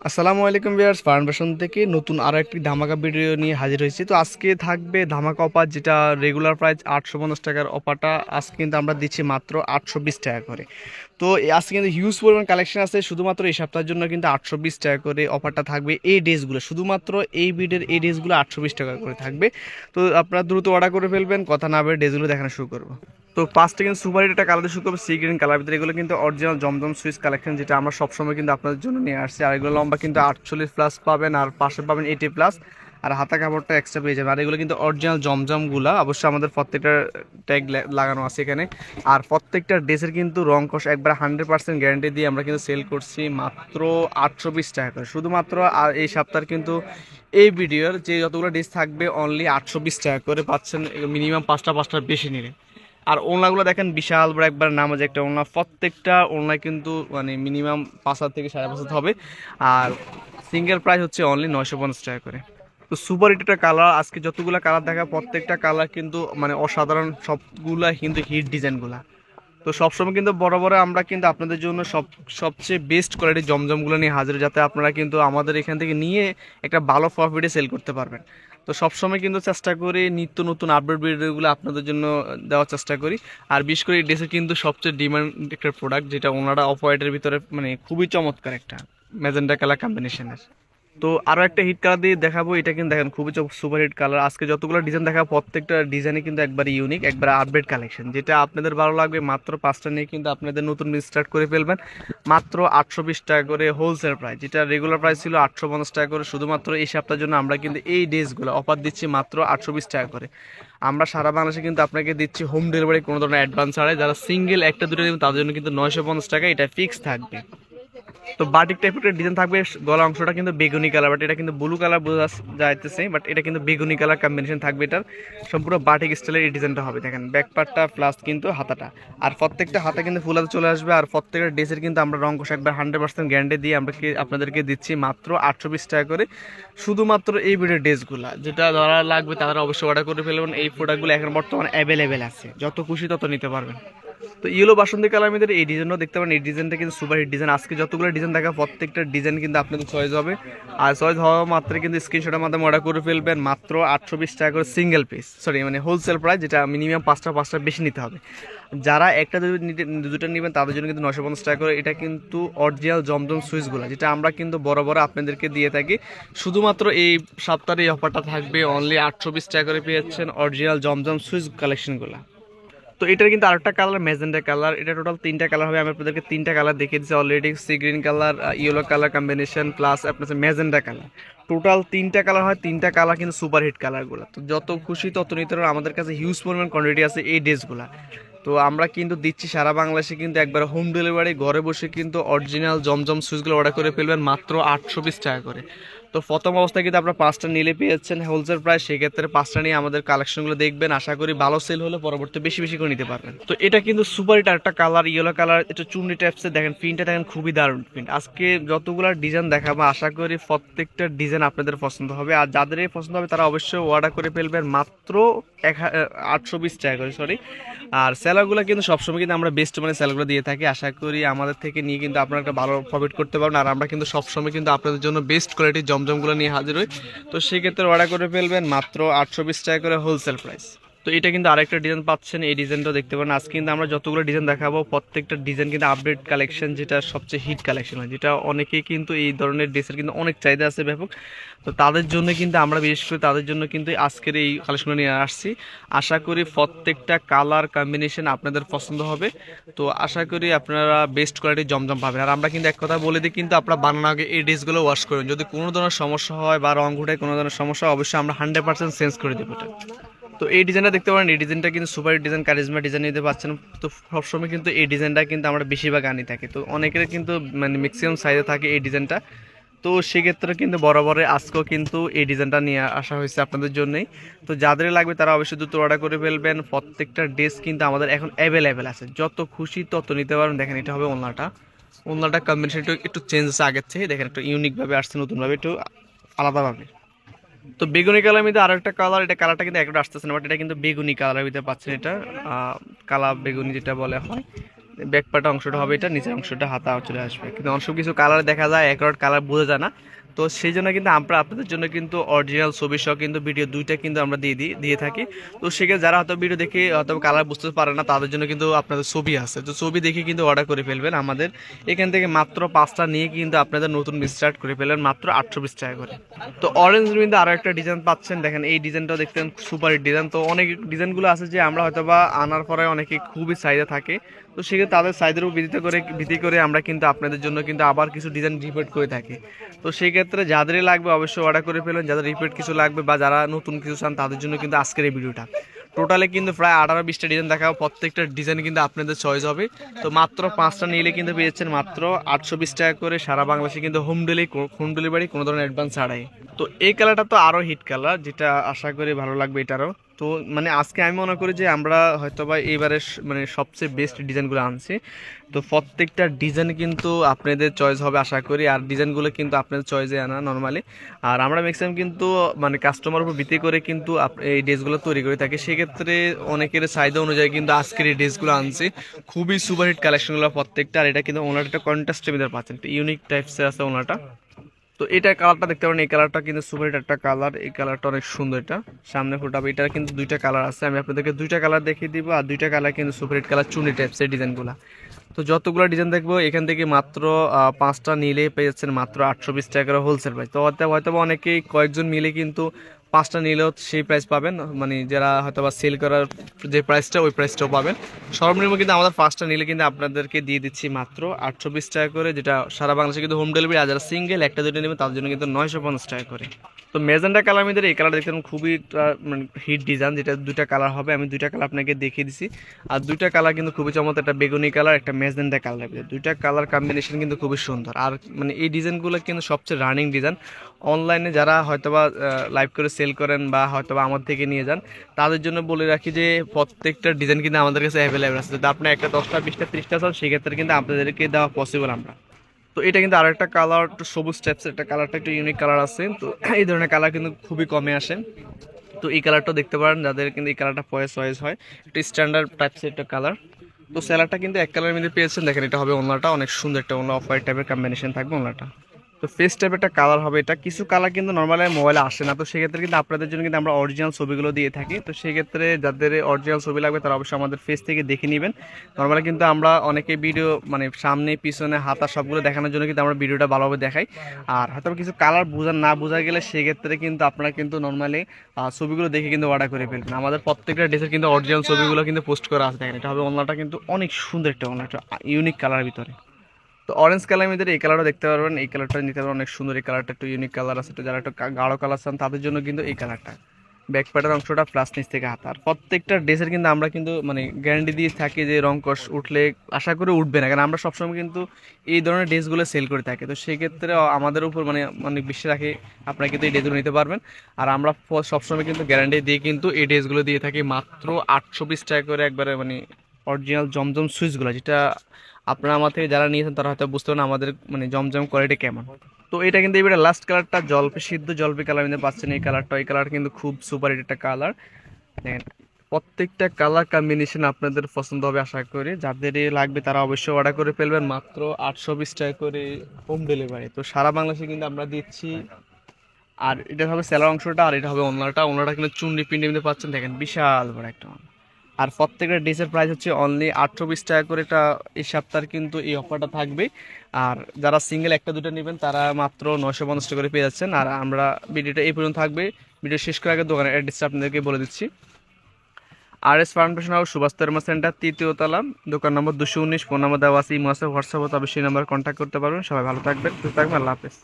আসসালামু আলাইকুম viewers, foundation থেকে নতুন আরো একটি ধামাকা ভিডিও নিয়ে হাজির হয়েছি। তো আজকে থাকবে ধামাকা অফার, যেটা রেগুলার প্রাইস 850 টাকার অফারটা আজকে কিন্তু আমরা দিচ্ছি মাত্র 820 টাকা করে। তো আজকে কিন্তু হিউজ পরিমাণ কালেকশন আছে, শুধুমাত্র এই সপ্তাহের জন্য কিন্তু 820 টাকা করে অফারটা থাকবে। এই ড্রেসগুলো শুধুমাত্র এই ভিডিওর এই ড্রেসগুলো 820 টাকা করে থাকবে। তো আপনারা দ্রুত অর্ডার করে ফেলবেন, কথা না বলে ড্রেসগুলো দেখানো শুরু করবো। তো পাঁচটা কিন্তু সুপার হিট একটা কালার দিয়ে শুরু করবো, সি গ্রিন কালার ভিতরে। এগুলো কিন্তু অরিজিনাল জমজম সুইচ কালেকশন, যেটা আমরা সবসময় কিন্তু আপনাদের জন্য নিয়ে আসছি। আর এগুলো লম্বা কিন্তু 48+ পাবেন, আর পাশে পাবেন 80+, আর হাতা কাপড়টা এক্সট্রা পেয়ে যাবেন। আর এগুলো কিন্তু অরিজিনাল জমজমগুলা, অবশ্যই আমাদের প্রত্যেকটা ট্যাগ লাগানো আছে এখানে। আর প্রত্যেকটা ড্রেসের কিন্তু রং কষ একবার 100% গ্যারান্টি দিয়ে আমরা কিন্তু সেল করছি মাত্র 820 টাকা করে শুধুমাত্র। আর এই সপ্তাহের কিন্তু এই ভিডিওর যে যতগুলো ড্রেস থাকবে অনলি 820 টাকা করে পাচ্ছেন, মিনিমাম পাঁচটা পাঁচটার বেশি নিলে। আর ওড়নাগুলো দেখেন বিশাল বড় একবার নামাজ একটা ওড়না, প্রত্যেকটা ওড়নায় কিন্তু মানে মিনিমাম 5 হাত থেকে 5.5 হাত হবে। আর সিঙ্গেল প্রাইস হচ্ছে অনলি 950 টাকা করে। তো সুপার হিট একটা কালার, আজকে যতগুলো কালার দেখা প্রত্যেকটা কালার কিন্তু মানে অসাধারণ, সবগুলা কিন্তু হিট ডিজাইনগুলা। তো সবসময় কিন্তু বড় বড় আমরা কিন্তু আপনাদের জন্য সবচেয়ে বেস্ট কোয়ালিটির জমজমগুলো নিয়ে হাজির, যাতে আপনারা কিন্তু আমাদের এখান থেকে নিয়ে একটা ভালো প্রফিটে সেল করতে পারবেন। তো সবসময় কিন্তু চেষ্টা করি নিত্য নতুন আপডেট ভিডিওগুলো আপনাদের জন্য দেওয়ার চেষ্টা করি। আর বিশেষ করে এই ড্রেসের কিন্তু সবচেয়ে ডিমান্ড একটা প্রোডাক্ট, যেটা ওনারা অফ হোয়াইটের ভিতরে মানে খুবই চমৎকার একটা ম্যাজেন্টা কালার কম্বিনেশনের। তো আরো একটা হিট কালার দিয়ে দেখাবো, এটা কিন্তু দেখেন খুবই সুপার হিট কালার। আজকে যতগুলো ডিজাইন দেখাবো প্রত্যেকটা ডিজাইনই কিন্তু একবার ইউনিক, একবার আপডেট কালেকশন, যেটা আপনাদের ভালো লাগবে। মাত্র পাঁচটা নিয়ে কিন্তু আপনাদের নতুন স্টার্ট করে ফেলবেন মাত্র 820 টাকা করে হোলসেল প্রাইস, যেটা রেগুলার প্রাইস ছিল 850 টাকা করে। শুধুমাত্র এই সপ্তাহের জন্য আমরা কিন্তু এই ড্রেসগুলো অফার দিচ্ছি মাত্র 820 টাকা করে। আমরা সারা বাংলাদেশে কিন্তু আপনাকে দিচ্ছি হোম ডেলিভারি, কোনো ধরনের অ্যাডভান্স ছাড়াই। যারা সিঙ্গেল একটা দুটো দেবেন তাদের জন্য কিন্তু 950 টাকা, এটা ফিক্স থাকবে। তো বাটিক টাইপের একটা ডিজাইন থাকবে, গলা অংশটা কিন্তু বেগুনি কালার, বাট এটা কিন্তু ব্লু কালার বোঝা যাইতেছে, বাট এটা কিন্তু বেগুনি কালার কম্বিনেশন থাকবে। এটার সম্পূর্ণ বাটিক স্টাইলের এই ডিজাইনটা হবে। দেখেন ব্যাক পার্টটা প্লাস কিন্তু হাতাটা, আর প্রত্যেকটা হাতা কিন্তু ফুল হাতে চলে আসবে। আর প্রত্যেকটা ড্রেসের কিন্তু আমরা রং কষা একবার 100% গ্যারান্টি দিয়ে আমরা আপনাদেরকে দিচ্ছি মাত্র 820 টাকা করে শুধুমাত্র এই ভিডিও ড্রেসগুলো। যেটা যারা লাগবে তারা অবশ্যই অর্ডার করে ফেলবেন। এই প্রোডাক্টগুলো এখন বর্তমানে অ্যাভেলেবেল আছে, যত খুশি তত নিতে পারবেন। তো ইয়েলো বাসন্তী কালার মধ্যে এই ডিজাইনও দেখতে পারেন। এই ডিজাইনটা কিন্তু সুপার হিট ডিজাইন। আজকে যতগুলো ডিজাইন দেখা প্রত্যেকটা ডিজাইন কিন্তু আপনাদের চয়েস হবে। আর চয়েস হওয়া মাত্র কিন্তু স্ক্রিনশটের মাধ্যমে অর্ডার করে ফেলবেন মাত্র 820 টাকা করে সিঙ্গেল পিস, সরি মানে হোলসেল প্রাইস, যেটা মিনিমাম পাঁচটা পাঁচটা বেশি নিতে হবে। যারা একটা দুটো নেবেন তাদের জন্য কিন্তু 950 টাকা করে। এটা কিন্তু অরিজিনাল জমজম সুইচগুলো, যেটা আমরা কিন্তু বড় বড় আপনাদেরকে দিয়ে থাকি। শুধুমাত্র এই সপ্তাহের এই অফারটা থাকবে অনলি 820 টাকা করে পেয়ে যাচ্ছেন অরিজিনাল জমজম সুইচ কালেকশনগুলো। তো এটার কিন্তু আরেকটা কালার ম্যাজেন্টা কালার, এটা টোটাল তিনটা কালার হবে। আমি আপনাদেরকে তিনটা কালার দেখিয়ে দিচ্ছি already, sea green colour, yellow colour combination plus আপনার ম্যাজেন্টা কালার। টোটাল তিনটা কালার হয়, তিনটা কালার কিন্তু সুপার হিট কালারগুলো। তো যত খুশি তত নিতে পারবেন, আমাদের কাছে হিউজ পরিমাণ কোয়ান্টিটি আছে এই ড্রেসগুলো। তো আমরা কিন্তু দিচ্ছি সারা বাংলাদেশে কিন্তু একবার হোম ডেলিভারি, ঘরে বসে কিন্তু অরিজিনাল জমজম সুইচগুলো অর্ডার করে ফেলবেন মাত্র 820 টাকা করে। তো প্রথম অবস্থায় কিন্তু আপনার পাঁচটা নিলে পেয়ে যাচ্ছেন হোলসেল প্রাইস, সেক্ষেত্রে পাঁচটা নিয়ে আমাদের কালেকশনগুলো দেখবেন, আশা করি ভালো সেল হলে পরবর্তী বেশি বেশি করে নিতে পারবেন। তো এটা কিন্তু সুপার হিট একটা কালার, ইয়েলো কালার, এটা চুন্ডি টাইপসের। দেখেন প্রিন্টটা দেখেন খুবই দারুণ প্রিন্ট। আজকে যতগুলো ডিজাইন দেখাবো আশা করি প্রত্যেকটা ডিজাইন আপনাদের পছন্দ হবে। আর যাদের এই পছন্দ হবে তারা অবশ্যই অর্ডার করে ফেলবেন মাত্র 820 টাকা করে, সরি। আর স্যালাগুলো কিন্তু সবসময় কিন্তু আমরা বেস্ট মানে স্যালাগুলো দিয়ে থাকি, আশা করি আমাদের থেকে নিয়ে কিন্তু আপনারা একটা ভালো প্রফিট করতে পারবেন। আর আমরা কিন্তু সবসময় কিন্তু আপনাদের জন্য বেস্ট কোয়ালিটির জমজমগুলো নিয়ে হাজির হই। তো সেক্ষেত্রে অর্ডার করে ফেলবেন মাত্র 820 টাকা করে হোলসেল প্রাইস। তো এটা কিন্তু আরেকটা ডিজাইন পাচ্ছেন, এই ডিজাইনটাও দেখতে পারেন। আজকে কিন্তু আমরা যতগুলো ডিজাইন দেখাবো প্রত্যেকটা ডিজাইন কিন্তু আপডেট কালেকশন, যেটা সবচেয়ে হিট কালেকশন হয়, যেটা অনেকেই কিন্তু এই ধরনের ড্রেসের কিন্তু অনেক চাহিদা আছে ব্যাপক। তো তাদের জন্য কিন্তু আমরা বিশেষ করে তাদের জন্য কিন্তু আজকের এই কালেকশনগুলো নিয়ে আসছি। আশা করি প্রত্যেকটা কালার কম্বিনেশন আপনাদের পছন্দ হবে। তো আশা করি আপনারা বেস্ট কোয়ালিটির জমজম পাবেন। আর আমরা কিন্তু এক কথা বলে দিই, কিন্তু আপনারা বানানোর আগে এই ড্রেসগুলো ওয়াশ করুন। যদি কোনো ধরনের সমস্যা হয় বা রং উঠে কোনো ধরনের সমস্যা হয়, অবশ্যই আমরা 100% চেঞ্জ করে দেবো এটা। তো এই ডিজাইনটা দেখতে পারেন, এই ডিজাইনটা কিন্তু সুপার ডিজাইন, কারিজমা ডিজাইন নিতে পারছেন। তো সবসময় কিন্তু এই ডিজাইনটা কিন্তু আমরা বেশিরভাগ আনি থাকি। তো অনেকের কিন্তু মানে ম্যাক্সিমাম সাইজে থাকে এই ডিজাইনটা। তো সেক্ষেত্রে কিন্তু বরাবরে আজকেও কিন্তু এই ডিজাইনটা নিয়ে আসা হয়েছে আপনাদের জন্যই। তো যাদের লাগবে তারা অবশ্যই দ্রুত অর্ডার করে ফেলবেন। প্রত্যেকটা ড্রেস কিন্তু আমাদের এখন অ্যাভেলেবেল আছে, যত খুশি তত নিতে পারেন। দেখেন এটা হবে ওলনাটা, ওলনাটা কম্বিনেশন একটু চেঞ্জ আছে আগের থেকে। দেখেন একটু ইউনিকভাবে আসছে, নতুনভাবে একটু আলাদাভাবে। তো বেগুনি কালার মধ্যে আরো একটা কালার, এটা কালারটা কিন্তু একটা আসতেছে না, বাট এটা কিন্তু বেগুনি কালারের ভিতরে পাচ্ছেন। এটা কালা বেগুনি যেটা বলে হয়, ব্যাকপার্ট অংশটা হবে এটা, নিচের অংশটা হাতা চলে আসবে। কিন্তু অনেক কিছু কালার দেখা যায়, একরট কালার বোঝা যায় না। তো সেই জন্য কিন্তু আমরা আপনাদের জন্য কিন্তু অরিজিনাল ছবি সহ কিন্তু ভিডিও দুইটা কিন্তু আমরা দিয়ে থাকি। তো সেক্ষেত্রে যারা হয়তো ভিডিও দেখে হয়তো কালার বুঝতে পারে না, তাদের জন্য কিন্তু আপনাদের ছবি আছে, তো ছবি দেখে কিন্তু অর্ডার করে ফেলবেন আমাদের এখান থেকে। মাত্র 5টা নিয়ে কিন্তু আপনাদের নতুন স্টার্ট করে ফেলবেন মাত্র 820 টাকা করে। তো অরেঞ্জ কিন্তু আরও একটা ডিজাইন পাচ্ছেন, দেখেন এই ডিজাইনটাও দেখতেন সুপার হিট ডিজাইন। তো অনেক ডিজাইনগুলো আছে যে আমরা হয়তো বা আনার পরে অনেকে খুবই চাহিদা থাকে, তো সেক্ষেত্রে তাদের চাহিদার উপর ভিত্তি করে আমরা কিন্তু আপনাদের জন্য কিন্তু আবার কিছু ডিজাইন রিপিট করে থাকি। তো সেই ক্ষেত্রে যাদেরই লাগবে অবশ্যই অর্ডার করে ফেলবেন, যাদের রিপিট কিছু লাগবে বা যারা নতুন কিছু চান তাদের জন্য কিন্তু আজকের এই ভিডিওটা। টোটালে কিন্তু প্রায় 18-20টা ডিজাইন দেখাবো, প্রত্যেকটা ডিজাইন কিন্তু আপনাদের চয়েস হবে। তো মাত্র 5টা নিলে কিন্তু পেয়েছেন মাত্র 820 টাকা করে, সারা বাংলাদেশে কিন্তু হোম ডেলিভারি, কোনো ধরনের অ্যাডভান্স ছাড়াই। তো এই কালারটা তো আরও হিট কালার, যেটা আশা করি ভালো লাগবে এটারও। তো মানে আজকে আমি মনে করি যে আমরা হয়তো বা এবারে মানে সবচেয়ে বেস্ট ডিজাইনগুলো আনছি। তো প্রত্যেকটা ডিজাইন কিন্তু আপনাদের চয়েস হবে আশা করি, আর ডিজাইনগুলো কিন্তু আপনাদের চয়েসে আনা নর্মালি। আর আমরা ম্যাক্সিমাম কিন্তু মানে কাস্টমার উপর ভিত্তি করে কিন্তু এই ড্রেসগুলো তৈরি করে থাকি। সেক্ষেত্রে অনেকের চাহিদা অনুযায়ী কিন্তু আজকের এই ড্রেসগুলো আনছি, খুবই সুপারহিট কালেকশনগুলো প্রত্যেকটা। আর এটা কিন্তু ওনার একটা কন্ট্রাস্টের ভিতরে পাচ্ছেন, ইউনিক টাইপসের আছে ওনাটা। তো এটা কালারটা দেখতে পারেন, এই কালারটা কিন্তু সুপার হিট একটা কালার, এই কালারটা অনেক সুন্দর। এটা সামনে ফোটাবে, এটার কিন্তু দুইটা কালার আছে, আমি আপনাদেরকে দুইটা কালার দেখিয়ে দিব। আর দুইটা কালার কিন্তু সুপার হিট কালার, চুনি টাইপসের ডিজাইনগুলো। তো যতগুলো ডিজাইন দেখবো এখান থেকে মাত্র 5টা নিলেই পেয়ে যাচ্ছেন মাত্র 820 টাকা করে হোলসেল প্রাইস। তো হয়তো অনেকেই কয়েকজন মিলে কিন্তু 5টা নিলেও সেই প্রাইস পাবেন, মানে যারা হয়তো বা সেল করার যে প্রাইসটা ওই প্রাইসটাও পাবেন। সর্বনিম্ন কিন্তু আমাদের 5টা নিলে কিন্তু আপনাদেরকে দিয়ে দিচ্ছি মাত্র 820 টাকা করে, যেটা সারা বাংলাদেশে কিন্তু হোম ডেলিভারি। আর যারা সিঙ্গেল একটা দুটো নেবেন তাদের জন্য কিন্তু 950 টাকা করে। তো মেজেন্টা কালার মধ্যে এই কালার দেখতে খুবই মানে হিট ডিজাইন, যেটা দুইটা কালার হবে, আমি দুইটা কালার আপনাকে দেখিয়ে দিছি। আর দুইটা কালার কিন্তু খুবই চমৎকার, একটা বেগুনি কালার, একটা মেজেন্টা কালার, দুইটা কালার কম্বিনেশন কিন্তু খুবই সুন্দর। আর মানে এই ডিজাইনগুলো কিন্তু সবচেয়ে রানিং ডিজাইন। অনলাইনে যারা হয়তোবা লাইভ করে সেল করেন বা হয়তোবা আমার থেকে নিয়ে যান, তাদের জন্য বলে রাখি যে প্রত্যেকটা ডিজাইন কিন্তু আমাদের কাছে অ্যাভেলেবেল আছে। যদি আপনি একটা 10টা 20টা 30টা চান, সেক্ষেত্রে কিন্তু আপনাদেরকে দেওয়া পসিবল আমরা। তো এটা কিন্তু আরেকটা কালার, একটু সবুজ টাইপসের একটা কালারটা একটু ইউনিক কালার আছে। তো এই ধরনের কালার কিন্তু খুবই কমে আসে। তো এই কালারটা দেখতে পারেন, যাদের কিন্তু এই কালারটা চয়েস হয়, একটু স্ট্যান্ডার্ড টাইপসের একটা কালার। তো স্যালাডটা কিন্তু এক কালারের মধ্যে পেয়েছেন, দেখেন এটা হবে ওনাটা, অনেক সুন্দর একটা ওনা, অফ হোয়াইট টাইপের কম্বিনেশন থাকবে ওনাটা। তো ফেস টাইপের একটা কালার হবে এটা, কিছু কালার কিন্তু নর্মালি মোবাইলে আসে না। তো সেক্ষেত্রে কিন্তু আপনাদের জন্য কিন্তু আমরা অরিজিনাল ছবিগুলো দিয়ে থাকি। তো সেক্ষেত্রে যাদের অরিজিনাল ছবি লাগবে তারা অবশ্যই আমাদের ফেস থেকে দেখে নেবেন। নর্মালি কিন্তু আমরা অনেকে ভিডিও মানে সামনে পিছনে হাতা সবগুলো দেখানোর জন্য কিন্তু আমরা ভিডিওটা ভালোভাবে দেখাই। আর হয়তো কিছু কালার বোঝা গেলে সেক্ষেত্রে কিন্তু আপনারা কিন্তু নর্মালি ছবিগুলো দেখে কিন্তু অর্ডার করে ফেলবেন। আমাদের প্রত্যেকটা ড্রেসের কিন্তু অরিজিনাল ছবিগুলো কিন্তু পোস্ট করা আছে, দেখেন এটা হবে ওনাটা কিন্তু অনেক সুন্দর একটা ওনা, একটা ইউনিক কালারের ভিতরে। তো অরেঞ্জ কালারের মধ্যে এই কালারটা দেখতে পারবেন, এই কালারটা নিতে পারবেন, অনেক সুন্দর এই কালারটা, একটু ইউনিক কালার আছে। তো যারা একটু গাঢ় কালার চান তাদের জন্য কিন্তু এই কালারটা, ব্যাক প্যাটার অংশটা প্লাস নিচ থেকে হাত। আর প্রত্যেকটা ড্রেসের কিন্তু আমরা কিন্তু মানে গ্যারান্টি দিয়ে থাকি যে রং কষ উঠলে আশা করে উঠবে না, কারণ আমরা সবসময় কিন্তু এই ধরনের ড্রেসগুলো সেল করে থাকি। তো সেই ক্ষেত্রে আমাদের উপর মানে অনেক বিশ্বাস রাখি আপনারা কিন্তু এই ড্রেসগুলো নিতে পারবেন। আর আমরা সবসময় কিন্তু গ্যারান্টি দিয়ে কিন্তু এই ড্রেসগুলো দিয়ে থাকি মাত্র 820 টাকা করে, একবারে মানে অরিজিনাল জমজম সুইচগুলো, যেটা আপনারা আমার থেকে যারা নিয়েছেন তারা হয়তো বুঝতে পারেন আমাদের মানে জমজম কোয়ালিটি কেমন। তো এটা কিন্তু এবারে লাস্ট কালারটা সিদ্ধ জলপি কালার মধ্যে পাচ্ছেন, এই কালারটা, এই কালার কিন্তু খুব সুপার হিট একটা কালার। দেখেন প্রত্যেকটা কালার কম্বিনেশন আপনাদের পছন্দ হবে আশা করি, যাদের লাগবে তারা অবশ্যই অর্ডার করে ফেলবেন মাত্র 820 টাকা করে হোম ডেলিভারি। তো সারা বাংলাদেশে কিন্তু আমরা দিচ্ছি। আর এটা হবে সেলার অংশটা, আর এটা হবে ওনাটা কিন্তু চুন্ডি পিন্ডি মধ্যে পাচ্ছেন, দেখেন বিশাল বড় একটা। আর প্রত্যেকটা ড্রেসের প্রাইস হচ্ছে অনলি 820 টাকা করে। এটা এই সপ্তাহের কিন্তু এই অফারটা থাকবে। আর যারা সিঙ্গেল একটা দুটো নেবেন তারা মাত্র 950 টাকা করে পেয়ে যাচ্ছেন। আর আমরা ভিডিওটা এই পর্যন্ত থাকবে, ভিডিও শেষ করার আগে দোকানের অ্যাড্রেসটা আপনাদেরকে বলে দিচ্ছি। RS ফাউন্ডেশন হাউস, সুভাষ তেরমা সেন্টার, 3য় তলা, দোকান নম্বর 219, ফোন নাম্বার দেওয়া আছে, ইমো আছে, হোয়াটসঅ্যাপ, তবে সেই নাম্বার কন্ট্যাক্ট করতে পারবেন। সবাই ভালো থাকবেন, সুস্থ থাকবেন, আল্লাহ হাফেজ।